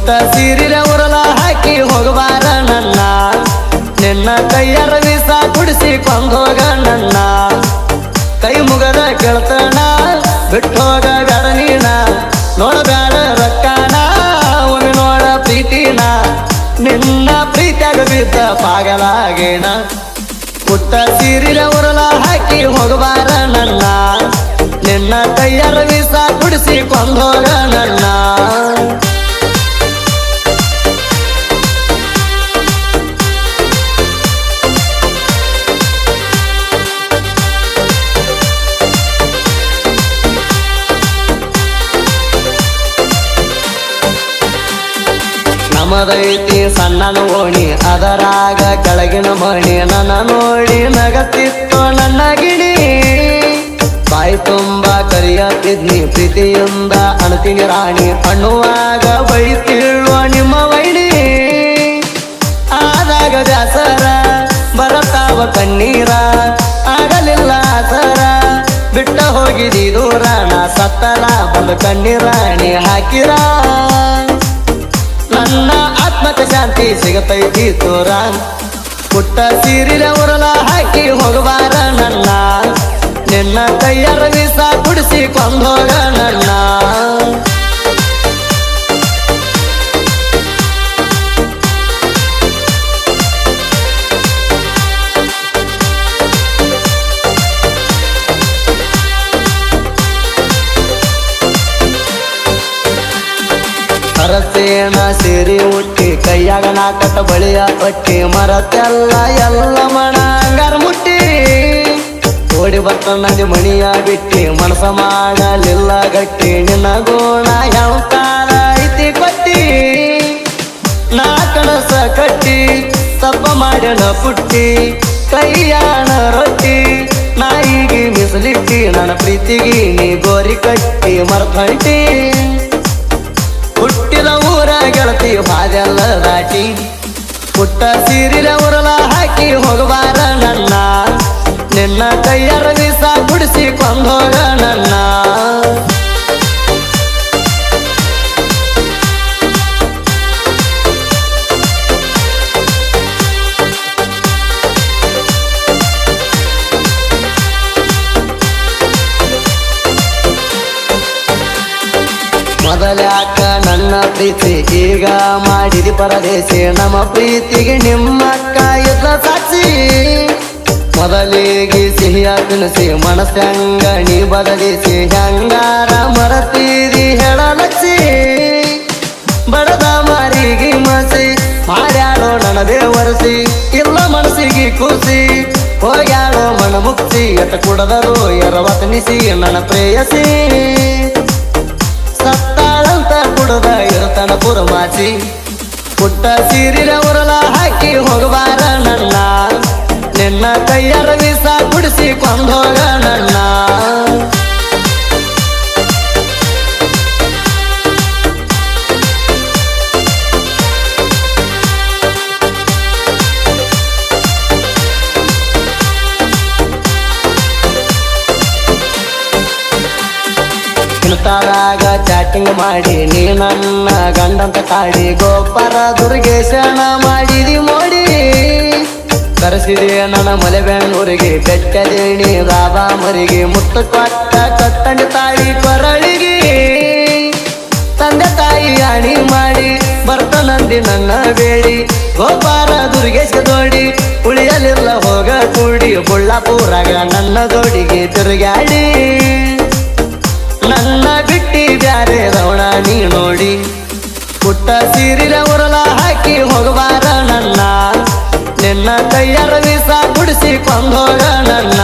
ಪುಟ್ಟ ಸೀರಿರ ಉರಲ ಹಾಕಿ ಹೋಗಬಾರ ನನ್ನ ನಿನ್ನ ಕೈಯರ ವೀಸ ಕುಡಿಸಿ ಕೊಂದೋಗ ನನ್ನ ಕೈ ಮುಗದ ಕೇಳ್ತಾನ ಬಿಟ್ಟೋಗ ಬೇಡ ನೀನ ನೋಡಬೇಡ ರೊಕ್ಕನ ಒಮ್ಮೆ ನೋಡ ಪ್ರೀತಿನ ನಿನ್ನ ಪ್ರೀತಿಯಾಗ ಬಿದ್ದ ಪಾಗಲಾಗೇನ ಪುಟ್ಟ ಸೀರಿರ ಉರಲ ಹಾಕಿ ಹೋಗಬಾರ ನನ್ನ ನಿನ್ನ ಕೈಯರ ವೀಸ ಕುಡಿಸಿ ಕೊಂದೋಗ ನನ್ನ ನಮದೈತಿ ಸಣ್ಣನ ಓಣಿ ಅದರಾಗ ಕೆಳಗಿನ ಮಣಿ ನನ್ನ ನೋಡಿ ನಗತ್ತಿತ್ತು ನನ್ನ ಗಿಣಿ ಬಾಯಿ ತುಂಬ ಕರಿಯತ್ತಿದ್ನಿ ಪ್ರೀತಿಯಿಂದ ಅಣತಿನಿ ರಾಣಿ ಅನ್ನುವಾಗ ಬೈತಿಳುವ ನಿಮ್ಮ ವೈಣಿ ಆದಾಗ ಬ್ಯಾಸರ ಬರತಾವ ಕಣ್ಣೀರ ಆಗಲಿಲ್ಲ ಆಸರ ಬಿಟ್ಟ ಹೋಗಿದಿ ದೂರ ನಾ ಸತ್ತಲ ಬಂದ ಕಣ್ಣೀರಾಣಿ ಹಾಕಿರ ನನ್ನ ಆತ್ಮಕ ಶಾಂತಿ ಸಿಗತೈತಿ ತೋರ ಪುಟ್ಟ ಸೀರಿರ ಉರಲ ಹಾಕಿ ಹೋಗಬಾರ ನನ್ನ ನಿನ್ನ ಕೈಯರ ವೀಸ ಕುಡಿಸಿ ಕೊಂದೋಗ ನನ್ನ ಹರಸೇನ ಸೀರಿ ಹುಟ್ಟಿ ಕೈಯಾಗ ನಾಕಟ ಬಳಿಯ ಪಟ್ಟಿ ಮರತೆಲ್ಲ ಎಲ್ಲ ಮಣ ಅಂಗಾರ ಮುಟ್ಟಿ ಓಡಿ ಬರ್ತ ನದಿ ಮಣಿಯ ಬಿಟ್ಟಿ ಮನಸ ಮಾಡಲಿಲ್ಲ ಗಟ್ಟಿ ನಿನ್ನ ಗೋಣ ಯಾವ ಕಾಲ ಐತಿ ಕೊಟ್ಟಿ ನಾ ಕನಸ ಕಟ್ಟಿ ತಪ್ಪ ಮಾಡ್ಯನ ಪುಟ್ಟಿ ಕೈಯಾಣ ರೊಟ್ಟಿ ನಾಯಿಗೆ ಮಿಸಲಿಟ್ಟಿ ನನ್ನ ಪ್ರೀತಿಗೆ ನೀ ಗೋರಿ ಕಟ್ಟಿ ಮರ್ತಂಟಿ ಹುಟ್ಟಿದ ಊರ ಗೆಳತಿ ಬಾದೆಲ್ಲ ದಾಟಿ ಪುಟ್ಟ ಸೀರಿರ ಉರಲ ಹಾಕಿ ಹೋಗಬಾರ ನನ್ನ ನಿನ್ನ ಕೈಯರ ವೀಸ ಕುಡಿಸಿ ಕೊಂದೋಗ ನನ್ನ ಮೊದಲ್ಯಾಕ ನನ್ನ ಪ್ರೀತಿ ಈಗ ಮಾಡಿದಿ ಪರದೇಶಿ ನಮ್ಮ ಪ್ರೀತಿಗೆ ನಿಮ್ಮಕ್ಕ ಇದ್ದ ಸಾಕ್ಷಿ ಮೊದಲಿಗೆ ಸಿಹಿಯ ತಿನಿಸಿ ಮನಸ್ಸಂಗ ನೀ ಬದಲಿಸಿ ಹೆಂಗಾರ ಮರತೀರಿ ಹೇಳಲಕ್ಷಿ ಬಡದ ಮಾರಿಗೆ ಮಸಿ ಮಾಡ್ಯಾಳೋ ನನ್ನ ದೇವರಸಿ ಇಲ್ಲ ಮನಸ್ಸಿಗೆ ಕೂಸಿ ಹೋಗ್ಯಾಳೋ ಮನ ಮುಕ್ತಿ ಎಟ ಕುಡದರು ಎರವತನಿಸಿ ನನ್ನ ಪ್ರೇಯಸಿ ಸತ್ತಾಳಂತ ಕುಡದ ಇರತನ ಪುರಮಾಚಿ ಪುಟ್ಟ ಸೀರಿರ ಉರಲ ಹಾಕಿ ಹೋಗಬಾರ ನನ್ನ ನಿನ್ನ ಕೈಯರ ವೀಸ ಕುಡಿಸಿ ಕೊಂದೋಗ ನನ್ನ ಇನ್ಸ್ಟಾದಾಗ ಚಾಟಿಂಗ್ ಮಾಡಿ ನೀ ನನ್ನ ಗಂಡಂತ ಕಾಡಿ ಗೋಪರ ದುರ್ಗೇಶನ ಮಾಡಿದಿ ಮೋಡಿ ಕರೆಸಿದೆ ನನ್ನ ಮಲೆ ಬೆಂಗಳೂರಿಗೆ ಬೆಟ್ಟದೇಣಿ ರಾಬಾ ಮರಿಗೆ ಮುತ್ತು ಕೊಟ್ಟ ಕತ್ತಂಡಿ ತಾಯಿ ಕೊರಳಿಗೆ ತಂದೆ ತಾಯಿ ಅಣಿ ಮಾಡಿ ಬರ್ತನಂದಿ ನನ್ನ ಬೇಡಿ ಗೋಪಾರ ದುರ್ಗೇಶ ದೋಡಿ ಉಳಿಯಲಿಲ್ಲ ಹೋಗ ಕೂಡಿ ಬುಳ್ಳಾಪುರಾಗ ನನ್ನ ದೋಡಿಗೆ ತಿರುಗಾಡಿ ನನ್ನ ಬಿಟ್ಟಿ ಬ್ಯಾರೆ ರವಣ ನೀ ನೋಡಿ ಪುಟ್ಟ ಸೀರಿರ ಉರಲ ಹಾಕಿ ಹೋಗಬಾರ ನನ್ನ ನಿನ್ನ ಕೈಯರ ವೀಸ ಕುಡಿಸಿ ಕೊಂದೋಗ ನನ್ನ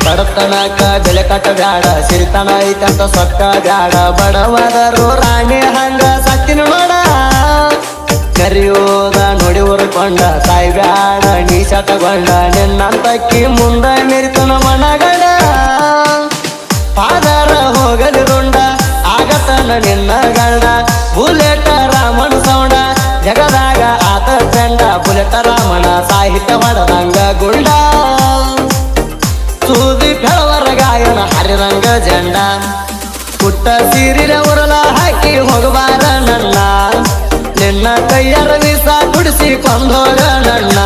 ಬಡತನಕ ಬೆಲೆ ಕಟ್ಟ ಬ್ಯಾಡ ಸಿರಿತನ ಐತಂತ ಸೊಕ್ಕ ಬ್ಯಾಡ ಬಡವದರು ರಾಣಿ ಹಂಗ ಸತ್ತಿನ ನೋಡ ಕರಿಯೋದ ನೋಡಿ ಹೊರಕೊಂಡ ತಾಯಿ ಬ್ಯಾಡ ನೀ ಶತಗೊಂಡ ನಿನ್ನಂತಕ್ಕಿ ಮುಂದ ಮೆರಿತನ ಮನಗಡ ಪಾದರ ಹೋಗಲಿ ರುಂಡ ಆಗತನ ನಿನ್ನ ಗಂಡ ಬುಲೆಟ ರಾಮನ ಸೌಂಡ ಜಗದಾಗ ಆತ ಚಂಡ ಬುಲೆಟ ರಾಮನ ಸಾಹಿತ್ಯ ಮಾಡದಂಗ ಗುಂಡ ಸೂದಿ ಬೆಳವರ ಗಾಯನ ಹರಿರಂಗ ಜಂಡ ಪುಟ್ಟ ಸೀರಿನ ಉರಲ ಹಾಕಿ ಹೋಗಬಾರ ನನ್ನ ನಿನ್ನ ಕೈಯರ ವೀಸ ಕುಡಿಸಿ ಕೊಂದೋಗ ನನ್ನ